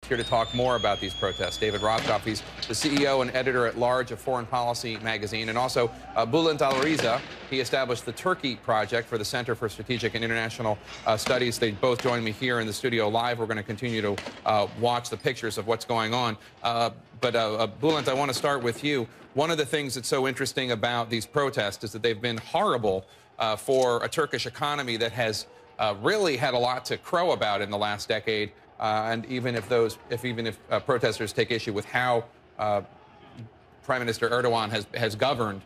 here to talk more about these protests. David Rothkopf, he's the CEO and editor-at-large of Foreign Policy magazine, and also Bülent Alriza. He established the Turkey Project for the Center for Strategic and International Studies. They both join me here in the studio live. We're going to continue to watch the pictures of what's going on. But Bülent, I want to start with you. One of the things that's so interesting about these protests is that they've been horrible for a Turkish economy that has really had a lot to crow about in the last decade. And even if protesters take issue with how Prime Minister Erdogan has governed,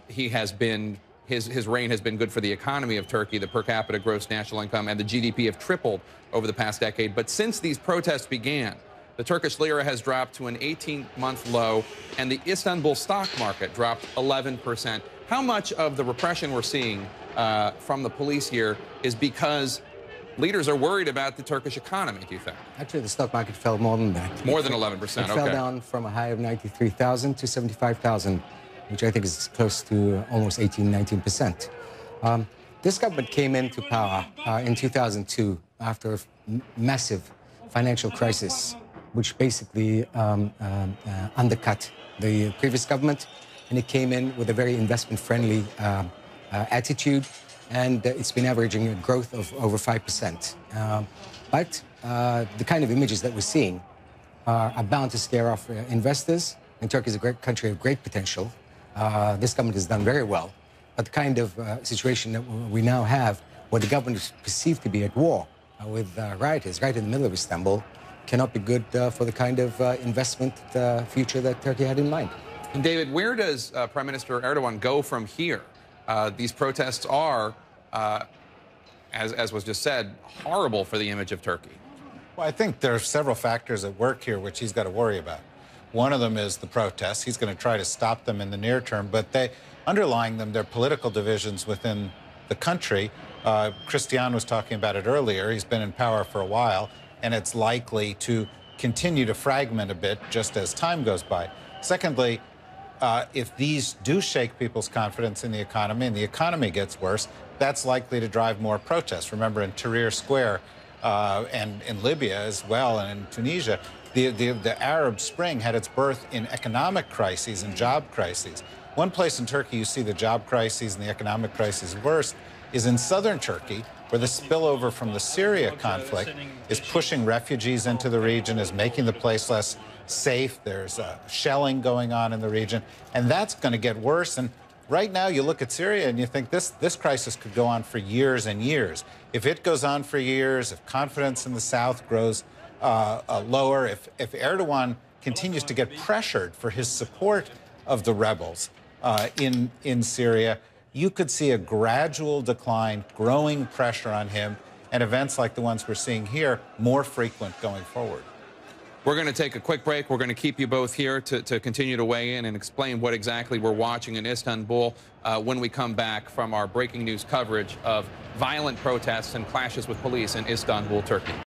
his reign has been good for the economy of Turkey. The per capita gross national income and the GDP have tripled over the past decade. But since these protests began, the Turkish lira has dropped to an 18-month low, and the Istanbul stock market dropped 11%. How much of the repression we're seeing from the police here is because leaders are worried about the Turkish economy, do you think? Actually, the stock market fell more than that. More than 11%, It fell down from a high of 93,000 to 75,000, which I think is close to almost 19%. This government came into power in 2002 after a massive financial crisis, which basically undercut the previous government, and it came in with a very investment-friendly attitude, and it's been averaging a growth of over 5%. But the kind of images that we're seeing are bound to scare off investors. And Turkey is a great country of great potential. This government has done very well. But the kind of situation that we now have, where the government is perceived to be at war with rioters right in the middle of Istanbul, cannot be good for the kind of investment future that Turkey had in mind. And David, where does Prime Minister Erdogan go from here? These protests are, as was just said, horrible for the image of Turkey. Well, I think there are several factors at work here which he's got to worry about. One of them is the protests. He's going to try to stop them in the near term, but underlying them, they're political divisions within the country. Christian was talking about it earlier. He's been in power for a while, and it's likely to continue to fragment a bit just as time goes by. Secondly, if these do shake people's confidence in the economy and the economy gets worse, that's likely to drive more protests. Remember, in Tahrir Square and in Libya as well, and in Tunisia, the Arab Spring had its birth in economic crises and job crises. One place in Turkey you see the job crises and the economic crises worst is in southern Turkey, where the spillover from the Syria conflict is pushing refugees into the region, is making the place less safe. There's shelling going on in the region, and that's going to get worse. And right now you look at Syria and you think this crisis could go on for years and years. If it goes on for years, if confidence in the south grows lower, if Erdogan continues to get pressured for his support of the rebels in Syria, you could see a gradual decline, growing pressure on him, and events like the ones we're seeing here more frequent going forward. We're going to take a quick break. We're going to keep you both here to continue to weigh in and explain what exactly we're watching in Istanbul when we come back from our breaking news coverage of violent protests and clashes with police in Istanbul, Turkey.